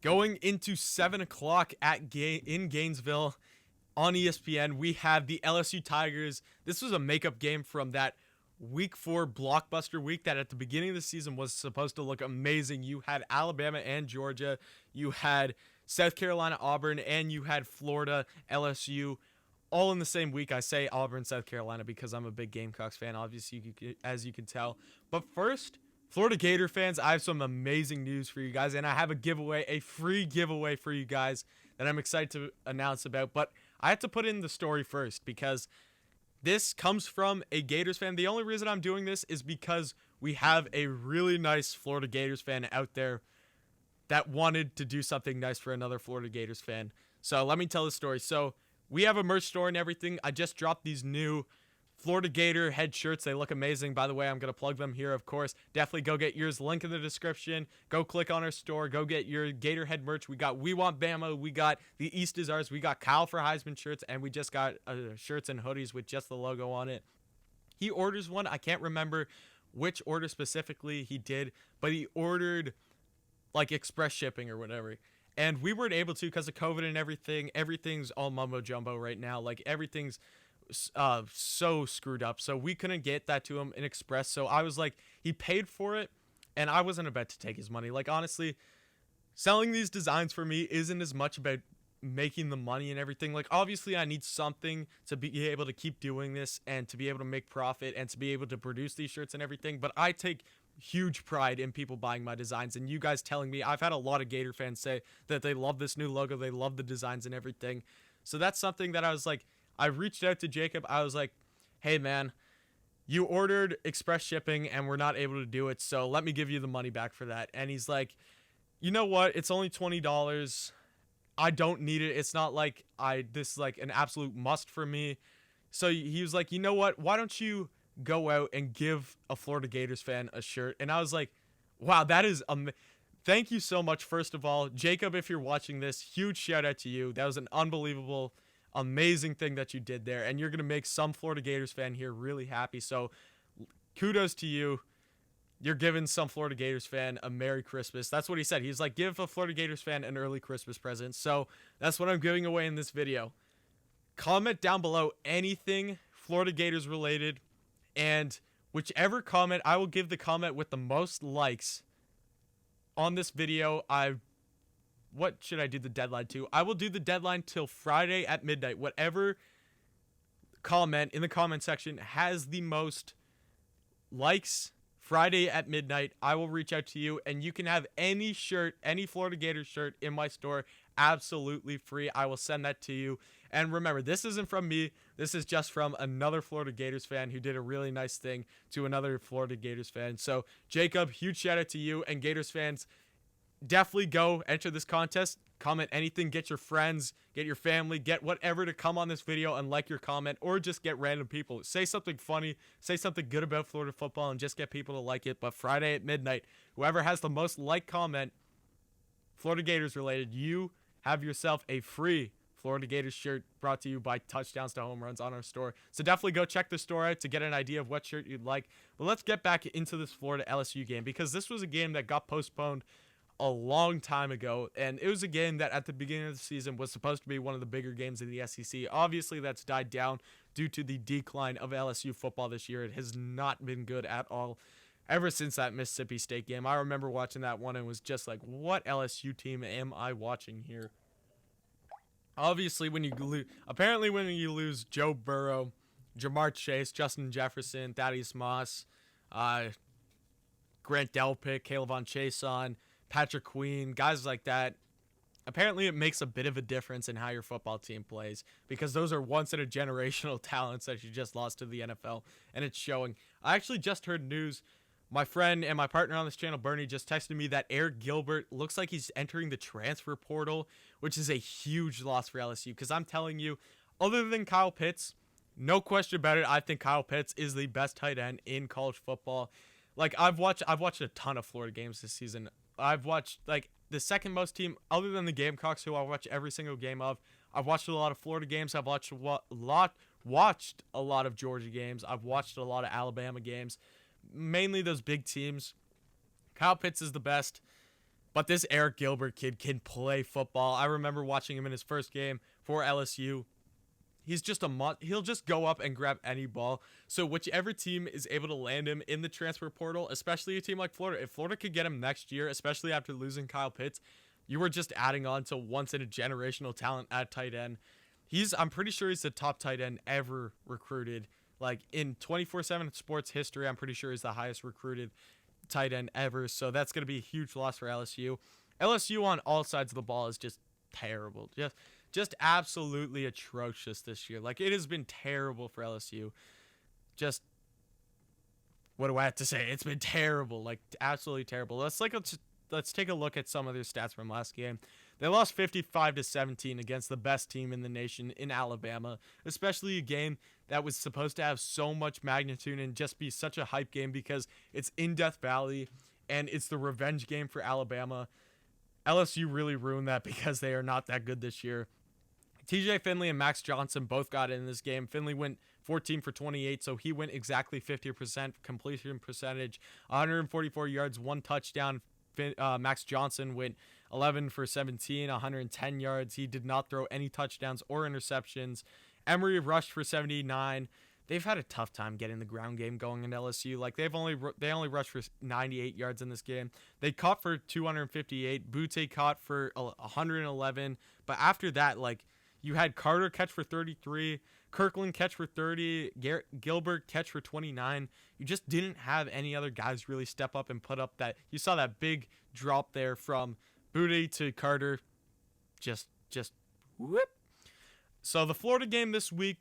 Going into 7 o'clock in Gainesville on ESPN, we have the LSU Tigers. This was a makeup game from that week 4 blockbuster week that at the beginning of the season was supposed to look amazing. You had Alabama and Georgia. You had South Carolina, Auburn, and you had Florida, LSU, all in the same week. I say Auburn, South Carolina because I'm a big Gamecocks fan, obviously, as you can tell. But first, Florida Gator fans, I have some amazing news for you guys, and I have a giveaway, a free giveaway for you guys that I'm excited to announce about. But I have to put in the story first because this comes from a Gators fan. The only reason I'm doing this is because we have a really nice Florida Gators fan out there that wanted to do something nice for another Florida Gators fan. So let me tell the story. So we have a merch store and everything. I just dropped these new Florida Gator head shirts. They look amazing. By the way, I'm going to plug them here, of course. Definitely go get yours. Link in the description. Go click on our store. Go get your Gator head merch. We got We Want Bama. We got The East is Ours. We got Kyle for Heisman shirts. And we just got shirts and hoodies with just the logo on it. He orders one. I can't remember which order specifically he did, but he ordered like express shipping or whatever. And we weren't able to because of COVID and everything. Everything's all mumbo jumbo right now. Like everything's so screwed up, so we couldn't get that to him in express. So I was like, he paid for it and I wasn't about to take his money. Like honestly, selling these designs for me isn't as much about making the money and everything. Like obviously I need something to be able to keep doing this and to be able to make profit and to be able to produce these shirts and everything, but I take huge pride in people buying my designs, and you guys telling me. I've had a lot of Gator fans say that they love this new logo, they love the designs and everything. So that's something that I reached out to Jacob. I was like, hey man, you ordered express shipping and we're not able to do it, so let me give you the money back for that. And he's like, you know what, it's only $20. I don't need it. It's not like this is like an absolute must for me. So he was like, you know what, why don't you go out and give a Florida Gators fan a shirt? And I was like, wow, that is thank you so much. First of all, Jacob, if you're watching this, huge shout out to you. That was an unbelievable, amazing thing that you did there, and you're going to make some Florida Gators fan here really happy. So kudos to you. You're giving some Florida Gators fan a Merry Christmas. That's what he said. He's like, give a Florida Gators fan an early Christmas present. So that's what I'm giving away in this video. Comment down below anything Florida Gators related, and whichever comment, I will give the comment with the most likes on this video. What should I do the deadline to? I will do the deadline till Friday at midnight. Whatever comment in the comment section has the most likes Friday at midnight, I will reach out to you, and you can have any shirt, any Florida Gators shirt in my store, absolutely free. I will send that to you. And remember, this isn't from me. This is just from another Florida Gators fan who did a really nice thing to another Florida Gators fan. So, Jacob, huge shout out to you, and Gators fans, definitely go enter this contest. Comment anything, get your friends, get your family, get whatever to come on this video and like your comment, or just get random people. Say something funny, say something good about Florida football, and just get people to like it. But Friday at midnight, whoever has the most like comment, Florida Gators related, you have yourself a free Florida Gators shirt brought to you by Touchdowns to Home Runs on our store. So definitely go check the store out to get an idea of what shirt you'd like. But let's get back into this Florida LSU game, because this was a game that got postponed a long time ago, and it was a game that at the beginning of the season was supposed to be one of the bigger games in the SEC. Obviously, that's died down due to the decline of LSU football this year. It has not been good at all ever since that Mississippi State game. I remember watching that one and was just like, what LSU team am I watching here? Obviously, when you lose Joe Burrow, Jamar Chase, Justin Jefferson, Thaddeus Moss, Grant Delpit, Caleb Von Chason, Patrick Queen, guys like that, apparently it makes a bit of a difference in how your football team plays, because those are once-in-a-generational talents that you just lost to the NFL, and it's showing. I actually just heard news. My friend and my partner on this channel, Bernie, just texted me that Eric Gilbert looks like he's entering the transfer portal, which is a huge loss for LSU, because I'm telling you, other than Kyle Pitts, no question about it, I think Kyle Pitts is the best tight end in college football. Like, I've watched a ton of Florida games this season. I've watched, like, the second most team, other than the Gamecocks, who I watch every single game of. I've watched a lot of Florida games. I've watched a lot of Georgia games. I've watched a lot of Alabama games. Mainly those big teams. Kyle Pitts is the best. But this Eric Gilbert kid can play football. I remember watching him in his first game for LSU. He's just he'll just go up and grab any ball. So whichever team is able to land him in the transfer portal, especially a team like Florida, if Florida could get him next year, especially after losing Kyle Pitts, you were just adding on to once in a generational talent at tight end. I'm pretty sure he's the top tight end ever recruited. Like in 24/7 sports history, I'm pretty sure he's the highest recruited tight end ever. So that's going to be a huge loss for LSU. LSU on all sides of the ball is just terrible. Just absolutely atrocious this year. Like, it has been terrible for LSU. Just, what do I have to say? It's been terrible. Like, absolutely terrible. Let's take a look at some of their stats from last game. They lost 55-17 against the best team in the nation in Alabama, especially a game that was supposed to have so much magnitude and just be such a hype game because it's in Death Valley and it's the revenge game for Alabama. LSU really ruined that because they are not that good this year. TJ Finley and Max Johnson both got in this game. Finley went 14 for 28, so he went exactly 50% completion percentage, 144 yards, 1 touchdown. Max Johnson went 11 for 17, 110 yards. He did not throw any touchdowns or interceptions. Emory rushed for 79. They've had a tough time getting the ground game going in LSU. Like, they only rushed for 98 yards in this game. They caught for 258. Butte caught for 111. But after that, like, you had Carter catch for 33, Kirkland catch for 30, Gilbert catch for 29. You just didn't have any other guys really step up and put up that. You saw that big drop there from Butte to Carter. Just whoop. So the Florida game this week,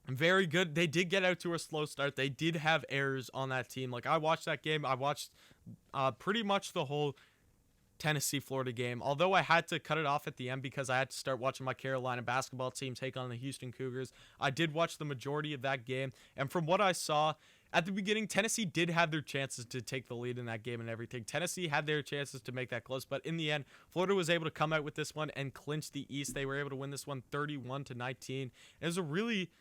very good. They did get out to a slow start. They did have errors on that team. Like, I watched that game. I watched pretty much the whole Tennessee-Florida game, although I had to cut it off at the end because I had to start watching my Carolina basketball team take on the Houston Cougars. I did watch the majority of that game, and from what I saw at the beginning, Tennessee did have their chances to take the lead in that game and everything. Tennessee had their chances to make that close, but in the end, Florida was able to come out with this one and clinch the East. They were able to win this one 31-19. It was a really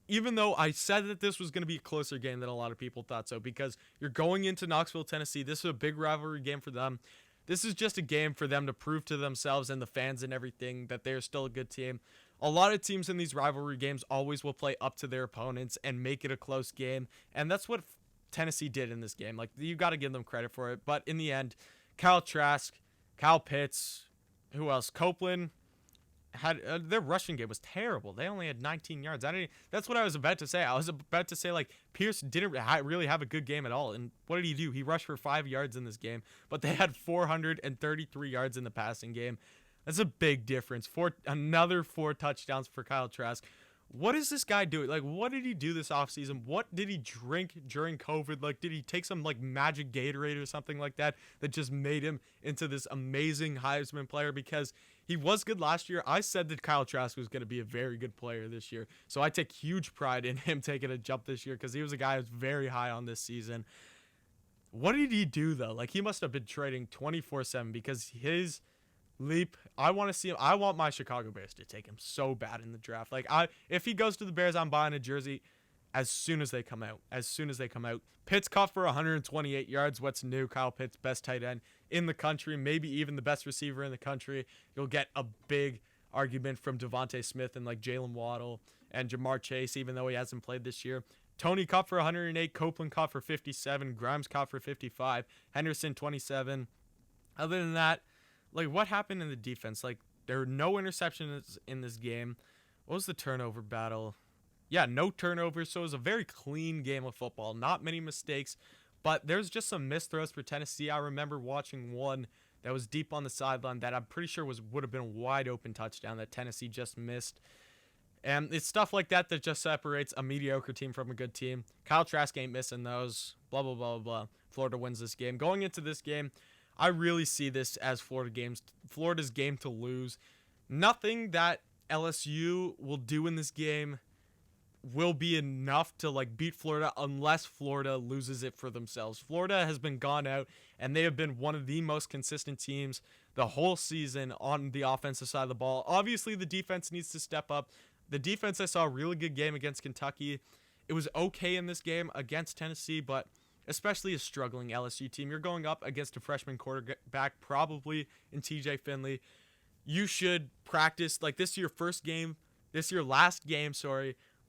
even though I said that this was going to be a closer game than a lot of people thought so, because you're going into Knoxville, Tennessee. This is a big rivalry game for them. This is just a game for them to prove to themselves and the fans and everything that they're still a good team. A lot of teams in these rivalry games always will play up to their opponents and make it a close game, and that's what Tennessee did in this game. Like, you got to give them credit for it, but in the end, Kyle Trask, Kyle Pitts, who else? Copeland, their rushing game was terrible. They only had 19 yards. That's what I was about to say. I was about to say, like, Pierce didn't really have a good game at all. And what did he do? He rushed for 5 yards in this game, but they had 433 yards in the passing game. That's a big difference. Another 4 touchdowns for Kyle Trask. What is this guy doing? Like, what did he do this offseason? What did he drink during COVID? Like, did he take some, like, magic Gatorade or something like that just made him into this amazing Heisman player? Because he was good last year. I said that Kyle Trask was going to be a very good player this year. So I take huge pride in him taking a jump this year because he was a guy who was very high on this season. What did he do, though? Like, he must have been trading 24/7 because his leap, I want to see him. I want my Chicago Bears to take him so bad in the draft. Like, if he goes to the Bears, I'm buying a jersey as soon as they come out. Pitts caught for 128 yards. What's new? Kyle Pitts, best tight end in the country, maybe even the best receiver in the country. You'll get a big argument from Devontae Smith and, like, Jalen Waddle and Jamar Chase, even though he hasn't played this year. Tony caught for 108. Copeland caught for 57. Grimes caught for 55. Henderson, 27. Other than that, like, what happened in the defense? Like, there were no interceptions in this game. What was the turnover battle? Yeah, no turnovers, so it was a very clean game of football. Not many mistakes, but there's just some missed throws for Tennessee. I remember watching one that was deep on the sideline that I'm pretty sure would have been a wide open touchdown that Tennessee just missed. And it's stuff like that that just separates a mediocre team from a good team. Kyle Trask ain't missing those. Blah, blah, blah, blah. Florida wins this game. Going into this game, I really see this as Florida's game to lose. Nothing that LSU will do in this game will be enough to, like, beat Florida unless Florida loses it for themselves. Florida has been gone out, and they have been one of the most consistent teams the whole season on the offensive side of the ball. Obviously, the defense needs to step up. The defense, I saw a really good game against Kentucky. It was okay in this game against Tennessee, but especially a struggling LSU team. You're going up against a freshman quarterback, probably in TJ Finley. You should practice. Like, this is your last game,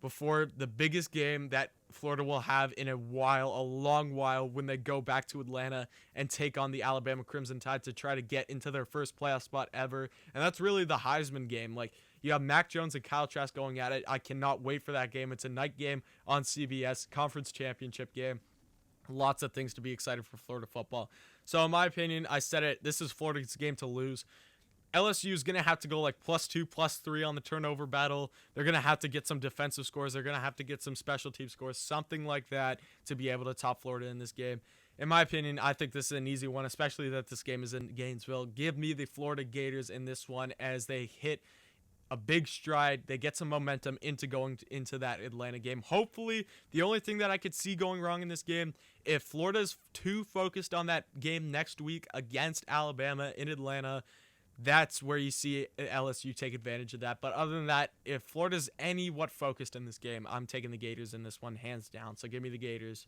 before the biggest game that Florida will have in a long while, when they go back to Atlanta and take on the Alabama Crimson Tide to try to get into their first playoff spot ever. And that's really the Heisman game. Like, you have Mac Jones and Kyle Trask going at it. I cannot wait for that game. It's a night game on CBS, conference championship game. Lots of things to be excited for Florida football. So in my opinion, I said it, this is Florida's game to lose. LSU is going to have to go like +2, +3 on the turnover battle. They're going to have to get some defensive scores. They're going to have to get some special team scores, something like that, to be able to top Florida in this game. In my opinion, I think this is an easy one, especially that this game is in Gainesville. Give me the Florida Gators in this one as they hit a big stride. They get some momentum into that Atlanta game. Hopefully, the only thing that I could see going wrong in this game, if Florida's too focused on that game next week against Alabama in Atlanta, that's where you see LSU take advantage of that. But other than that, if Florida's focused in this game, I'm taking the Gators in this one, hands down. So give me the Gators.